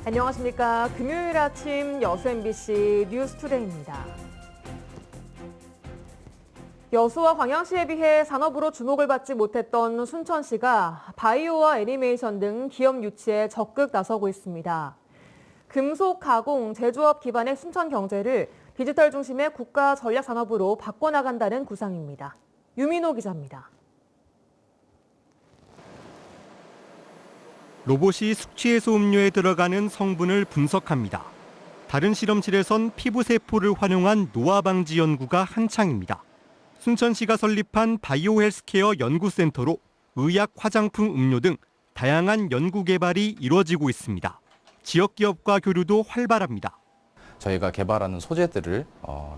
안녕하십니까. 금요일 아침 여수 MBC 뉴스투데이입니다. 여수와 광양시에 비해 산업으로 주목을 받지 못했던 순천시가 바이오와 애니메이션 등 기업 유치에 적극 나서고 있습니다. 금속, 가공, 제조업 기반의 순천 경제를 디지털 중심의 국가 전략 산업으로 바꿔나간다는 구상입니다. 유민호 기자입니다. 로봇이 숙취해소 음료에 들어가는 성분을 분석합니다. 다른 실험실에선 피부 세포를 활용한 노화 방지 연구가 한창입니다. 순천시가 설립한 바이오 헬스케어 연구센터로 의약, 화장품, 음료 등 다양한 연구 개발이 이루어지고 있습니다. 지역 기업과 교류도 활발합니다. 저희가 개발하는 소재들을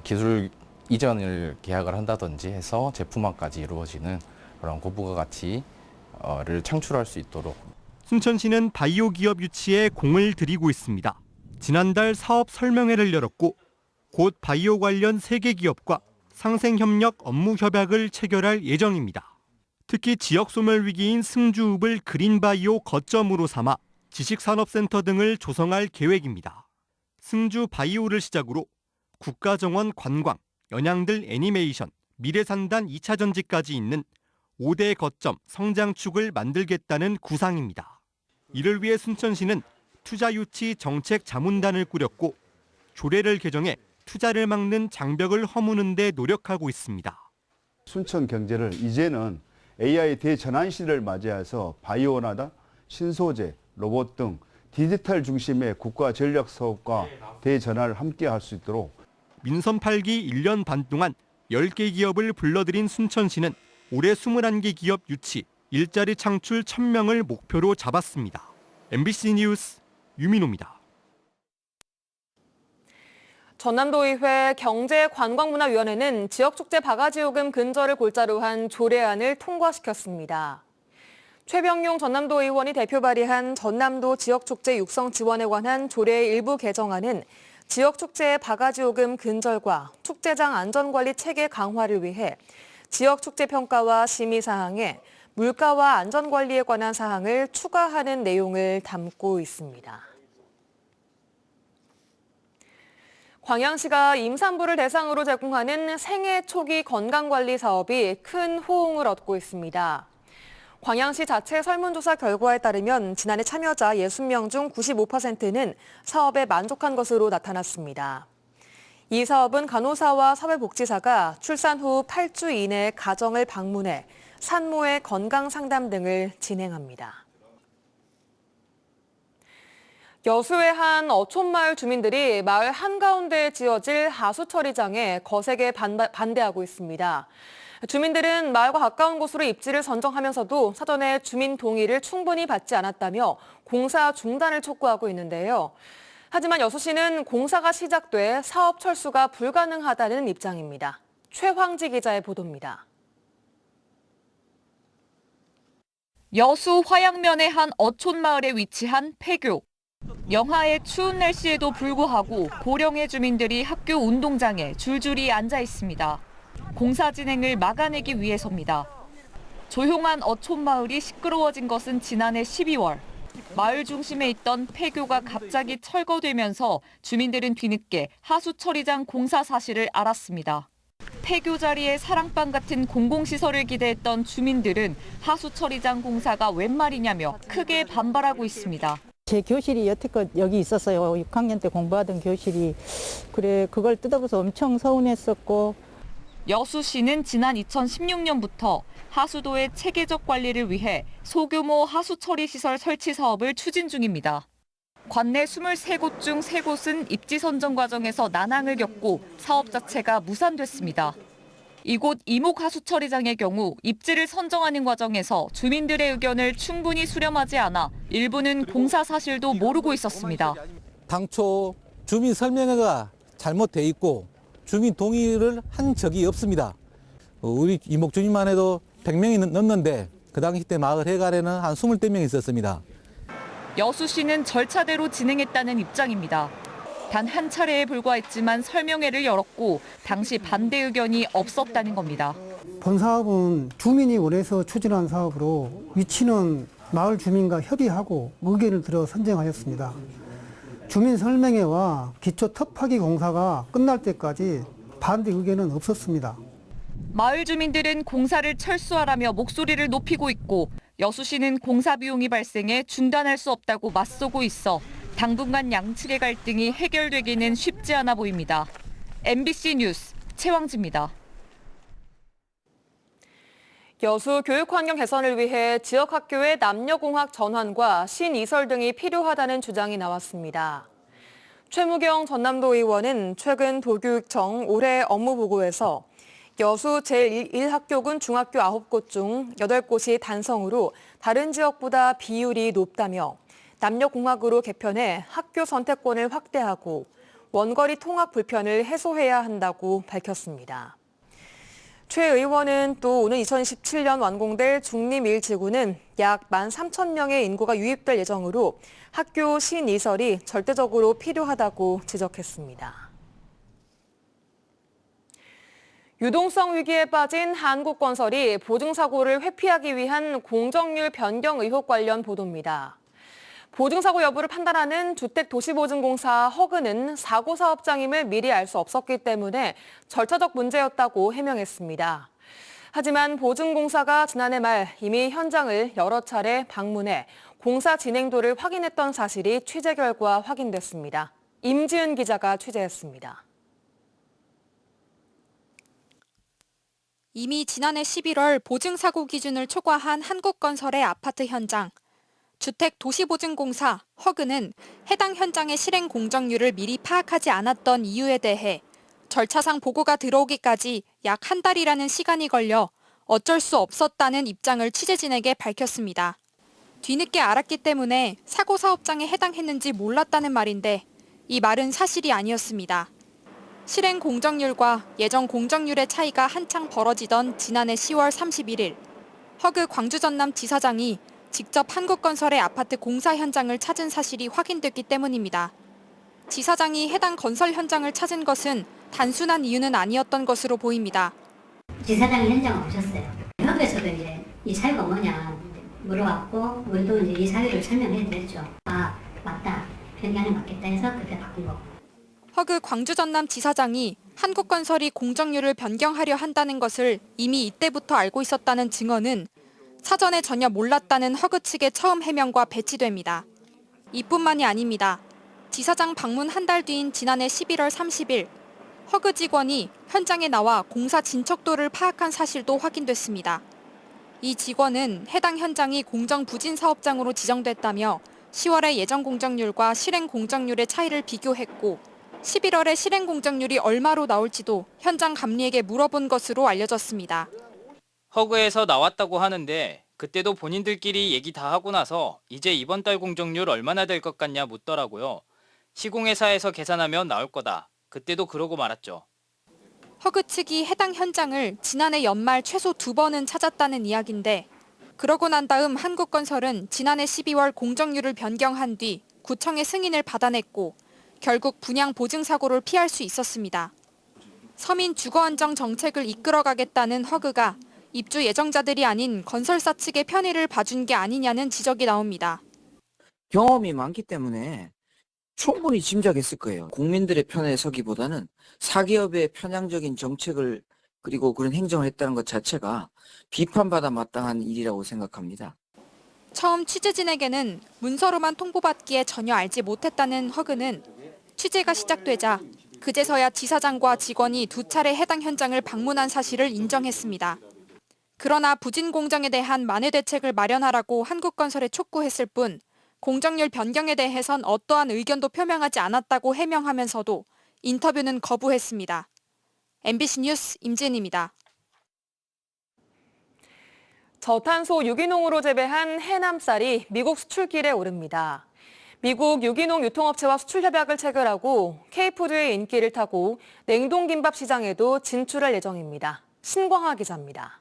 기술 이전을 계약을 한다든지 해서 제품화까지 이루어지는 그런 고부가 가치를 창출할 수 있도록. 순천시는 바이오 기업 유치에 공을 들이고 있습니다. 지난달 사업 설명회를 열었고 곧 바이오 관련 세계 기업과 상생협력 업무 협약을 체결할 예정입니다. 특히 지역 소멸 위기인 승주읍을 그린바이오 거점으로 삼아 지식산업센터 등을 조성할 계획입니다. 승주 바이오를 시작으로 국가정원 관광, 연양들 애니메이션, 미래산단 2차 전지까지 있는 5대 거점 성장축을 만들겠다는 구상입니다. 이를 위해 순천시는 투자유치 정책 자문단을 꾸렸고 조례를 개정해 투자를 막는 장벽을 허무는 데 노력하고 있습니다. 순천 경제를 이제는 AI 대전환 시대를 맞이해서 바이오나 신소재, 로봇 등 디지털 중심의 국가 전략 사업과 대전환을 함께 할 수 있도록. 민선 8기 1년 반 동안 10개 기업을 불러들인 순천시는 올해 21개 기업 유치, 일자리 창출 1000명을 목표로 잡았습니다. MBC 뉴스 유민호입니다. 전남도의회 경제관광문화위원회는 지역축제 바가지요금 근절을 골자로 한 조례안을 통과시켰습니다. 최병용 전남도 의원이 대표 발의한 전남도 지역축제 육성 지원에 관한 조례의 일부 개정안은 지역축제의 바가지요금 근절과 축제장 안전관리 체계 강화를 위해 지역축제 평가와 심의 사항에 물가와 안전관리에 관한 사항을 추가하는 내용을 담고 있습니다. 광양시가 임산부를 대상으로 제공하는 생애 초기 건강관리 사업이 큰 호응을 얻고 있습니다. 광양시 자체 설문조사 결과에 따르면 지난해 참여자 60명 중 95%는 사업에 만족한 것으로 나타났습니다. 이 사업은 간호사와 사회복지사가 출산 후 8주 이내 가정을 방문해 산모의 건강 상담 등을 진행합니다. 여수의 한 어촌마을 주민들이 마을 한가운데에 지어질 하수처리장에 거세게 반대하고 있습니다. 주민들은 마을과 가까운 곳으로 입지를 선정하면서도 사전에 주민 동의를 충분히 받지 않았다며 공사 중단을 촉구하고 있는데요. 하지만 여수시는 공사가 시작돼 사업 철수가 불가능하다는 입장입니다. 최황지 기자의 보도입니다. 여수 화양면의 한 어촌마을에 위치한 폐교. 영하의 추운 날씨에도 불구하고 고령의 주민들이 학교 운동장에 줄줄이 앉아 있습니다. 공사 진행을 막아내기 위해서입니다. 조용한 어촌마을이 시끄러워진 것은 지난해 12월. 마을 중심에 있던 폐교가 갑자기 철거되면서 주민들은 뒤늦게 하수처리장 공사 사실을 알았습니다. 폐교 자리에 사랑방 같은 공공시설을 기대했던 주민들은 하수처리장 공사가 웬 말이냐며 크게 반발하고 있습니다. 제 교실이 여태껏 여기 있었어요. 6학년 때 공부하던 교실이. 그래 그걸 뜯어봐서 엄청 서운했었고. 여수시는 지난 2016년부터 하수도의 체계적 관리를 위해 소규모 하수처리 시설 설치 사업을 추진 중입니다. 관내 23곳 중 3곳은 입지 선정 과정에서 난항을 겪고 사업 자체가 무산됐습니다. 이곳 이목 하수처리장의 경우 입지를 선정하는 과정에서 주민들의 의견을 충분히 수렴하지 않아 일부는 공사 사실도 모르고 있었습니다. 당초 주민 설명회가 잘못돼 있고 주민 동의를 한 적이 없습니다. 우리 이목 주민만 해도 100명이 넘는데 그 당시 때 마을 해갈에는 한 20대 명이 있었습니다. 여수시는 절차대로 진행했다는 입장입니다. 단 한 차례에 불과했지만 설명회를 열었고 당시 반대 의견이 없었다는 겁니다. 본 사업은 주민이 원해서 추진한 사업으로 위치는 마을 주민과 협의하고 의견을 들어 선정하였습니다. 주민 설명회와 기초 텃파기 공사가 끝날 때까지 반대 의견은 없었습니다. 마을 주민들은 공사를 철수하라며 목소리를 높이고 있고 여수시는 공사 비용이 발생해 중단할 수 없다고 맞서고 있어 당분간 양측의 갈등이 해결되기는 쉽지 않아 보입니다. MBC 뉴스 최왕지입니다. 여수 교육 환경 개선을 위해 지역 학교의 남녀공학 전환과 신이설 등이 필요하다는 주장이 나왔습니다. 최무경 전남도 의원은 최근 도교육청 올해 업무 보고에서 여수 제1학교군 중학교 9곳 중 8곳이 단성으로 다른 지역보다 비율이 높다며 남녀공학으로 개편해 학교 선택권을 확대하고 원거리 통학 불편을 해소해야 한다고 밝혔습니다. 최 의원은 또 오는 2017년 완공될 중림 1지구는 약 13,000명의 인구가 유입될 예정으로 학교 신이설이 절대적으로 필요하다고 지적했습니다. 유동성 위기에 빠진 한국건설이 보증사고를 회피하기 위한 공정률 변경 의혹 관련 보도입니다. 보증사고 여부를 판단하는 주택도시보증공사 허그는 사고 사업장임을 미리 알 수 없었기 때문에 절차적 문제였다고 해명했습니다. 하지만 보증공사가 지난해 말 이미 현장을 여러 차례 방문해 공사 진행도를 확인했던 사실이 취재 결과 확인됐습니다. 임지은 기자가 취재했습니다. 이미 지난해 11월 보증사고 기준을 초과한 한국건설의 아파트 현장. 주택도시보증공사 허그는 해당 현장의 실행 공정률을 미리 파악하지 않았던 이유에 대해 절차상 보고가 들어오기까지 약 한 달이라는 시간이 걸려 어쩔 수 없었다는 입장을 취재진에게 밝혔습니다. 뒤늦게 알았기 때문에 사고 사업장에 해당했는지 몰랐다는 말인데 이 말은 사실이 아니었습니다. 실행 공정률과 예정 공정률의 차이가 한창 벌어지던 지난해 10월 31일 허그 광주전남 지사장이 직접 한국건설의 아파트 공사 현장을 찾은 사실이 확인됐기 때문입니다. 지사장이 해당 건설 현장을 찾은 것은 단순한 이유는 아니었던 것으로 보입니다. 지사장이 현장에 오셨어요. 협에서도 이제 이 사유가 뭐냐 물어봤고 우리도 이제 이 사유를 설명해 드렸죠. 아 맞다. 변경이 맞겠다 해서 그때 바꾼 거고. 허그 광주전남 지사장이 한국건설이 공정률을 변경하려 한다는 것을 이미 이때부터 알고 있었다는 증언은 사전에 전혀 몰랐다는 허그 측의 처음 해명과 배치됩니다. 이뿐만이 아닙니다. 지사장 방문 한 달 뒤인 지난해 11월 30일 허그 직원이 현장에 나와 공사 진척도를 파악한 사실도 확인됐습니다. 이 직원은 해당 현장이 공정부진 사업장으로 지정됐다며 10월의 예정 공정률과 실행 공정률의 차이를 비교했고 11월에 실행 공정률이 얼마로 나올지도 현장 감리에게 물어본 것으로 알려졌습니다. 허그에서 나왔다고 하는데 그때도 본인들끼리 얘기 다 하고 나서 이제 이번 달 공정률 얼마나 될 것 같냐 묻더라고요. 시공회사에서 계산하면 나올 거다. 그때도 그러고 말았죠. 허그 측이 해당 현장을 지난해 연말 최소 2번은 찾았다는 이야기인데 그러고 난 다음 한국건설은 지난해 12월 공정률을 변경한 뒤 구청의 승인을 받아냈고 결국 분양 보증 사고를 피할 수 있었습니다. 서민 주거 안정 정책을 이끌어가겠다는 허그가 입주 예정자들이 아닌 건설사 측의 편의를 봐준 게 아니냐는 지적이 나옵니다. 경험이 많기 때문에 충분히 짐작했을 거예요. 국민들의 편에 서기보다는 사기업의 편향적인 정책을 그리고 그런 행정을 했다는 것 자체가 비판받아 마땅한 일이라고 생각합니다. 처음 취재진에게는 문서로만 통보받기에 전혀 알지 못했다는 허그는 취재가 시작되자 그제서야 지사장과 직원이 2차례 해당 현장을 방문한 사실을 인정했습니다. 그러나 부진 공정에 대한 만회 대책을 마련하라고 한국건설에 촉구했을 뿐 공정률 변경에 대해선 어떠한 의견도 표명하지 않았다고 해명하면서도 인터뷰는 거부했습니다. MBC 뉴스 임지은입니다. 저탄소 유기농으로 재배한 해남쌀이 미국 수출길에 오릅니다. 미국 유기농 유통업체와 수출 협약을 체결하고 K푸드의 인기를 타고 냉동김밥 시장에도 진출할 예정입니다. 신광하 기자입니다.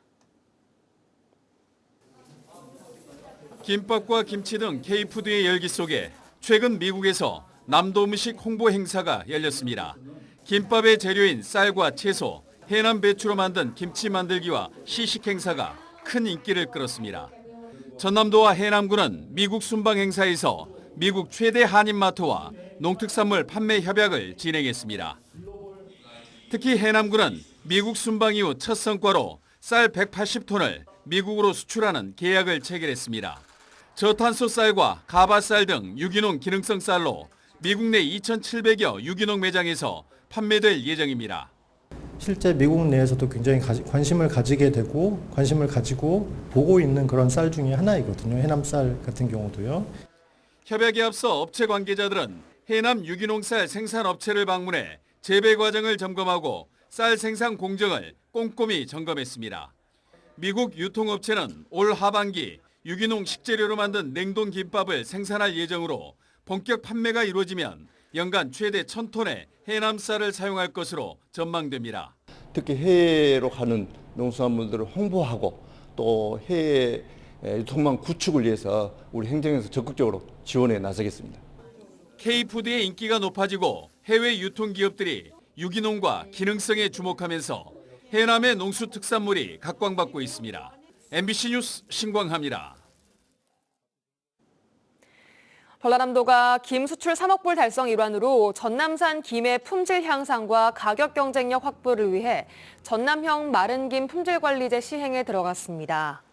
김밥과 김치 등 K푸드의 열기 속에 최근 미국에서 남도 음식 홍보 행사가 열렸습니다. 김밥의 재료인 쌀과 채소, 해남 배추로 만든 김치 만들기와 시식 행사가 큰 인기를 끌었습니다. 전남도와 해남군은 미국 순방 행사에서 미국 최대 한인마트와 농특산물 판매 협약을 진행했습니다. 특히 해남군은 미국 순방 이후 첫 성과로 쌀 180톤을 미국으로 수출하는 계약을 체결했습니다. 저탄소 쌀과 가바쌀 등 유기농 기능성 쌀로 미국 내 2,700여 유기농 매장에서 판매될 예정입니다. 실제 미국 내에서도 굉장히 관심을 가지게 되고 관심을 가지고 보고 있는 그런 쌀 중에 하나이거든요. 해남쌀 같은 경우도요. 협약에 앞서 업체 관계자들은 해남 유기농 쌀 생산업체를 방문해 재배 과정을 점검하고 쌀 생산 공정을 꼼꼼히 점검했습니다. 미국 유통업체는 올 하반기 유기농 식재료로 만든 냉동 김밥을 생산할 예정으로 본격 판매가 이루어지면 연간 최대 1,000톤의 해남 쌀을 사용할 것으로 전망됩니다. 특히 해외로 가는 농수산물들을 홍보하고 또 해외 유통망 구축을 위해서 우리 행정에서 적극적으로 지원에 나서겠습니다. K푸드의 인기가 높아지고 해외 유통기업들이 유기농과 기능성에 주목하면서 해남의 농수특산물이 각광받고 있습니다. MBC 뉴스 신광하입니다. 전라남도가 김 수출 3억 불 달성 일환으로 전남산 김의 품질 향상과 가격 경쟁력 확보를 위해 전남형 마른 김 품질 관리제 시행에 들어갔습니다.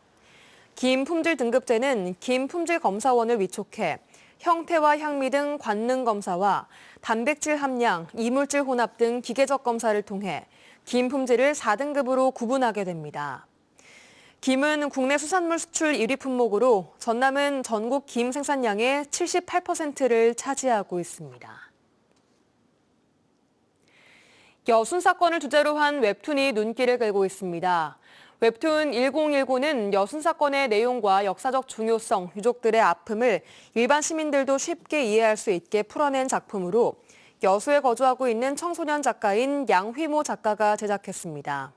김 품질 등급제는 김 품질 검사원을 위촉해 형태와 향미 등 관능 검사와 단백질 함량, 이물질 혼합 등 기계적 검사를 통해 김 품질을 4등급으로 구분하게 됩니다. 김은 국내 수산물 수출 1위 품목으로 전남은 전국 김 생산량의 78%를 차지하고 있습니다. 여순 사건을 주제로 한 웹툰이 눈길을 끌고 있습니다. 웹툰 1019는 여순 사건의 내용과 역사적 중요성, 유족들의 아픔을 일반 시민들도 쉽게 이해할 수 있게 풀어낸 작품으로 여수에 거주하고 있는 청소년 작가인 양휘모 작가가 제작했습니다.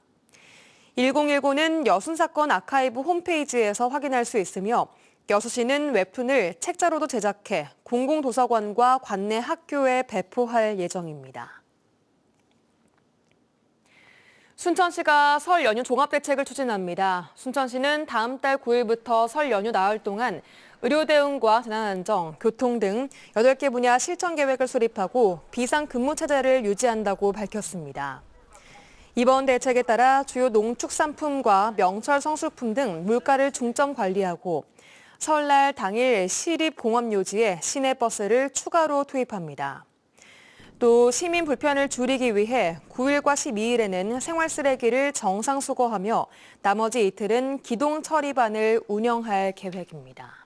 1019는 여순 사건 아카이브 홈페이지에서 확인할 수 있으며 여수시는 웹툰을 책자로도 제작해 공공도서관과 관내 학교에 배포할 예정입니다. 순천시가 설 연휴 종합대책을 추진합니다. 순천시는 다음 달 9일부터 설 연휴 나흘 동안 의료 대응과 재난안정, 교통 등 8개 분야 실천 계획을 수립하고 비상근무 체제를 유지한다고 밝혔습니다. 이번 대책에 따라 주요 농축산품과 명철 성수품 등 물가를 중점 관리하고 설날 당일 시립공업요지에 시내버스를 추가로 투입합니다. 또 시민 불편을 줄이기 위해 9일과 12일에는 생활쓰레기를 정상 수거하며 나머지 이틀은 기동 처리반을 운영할 계획입니다.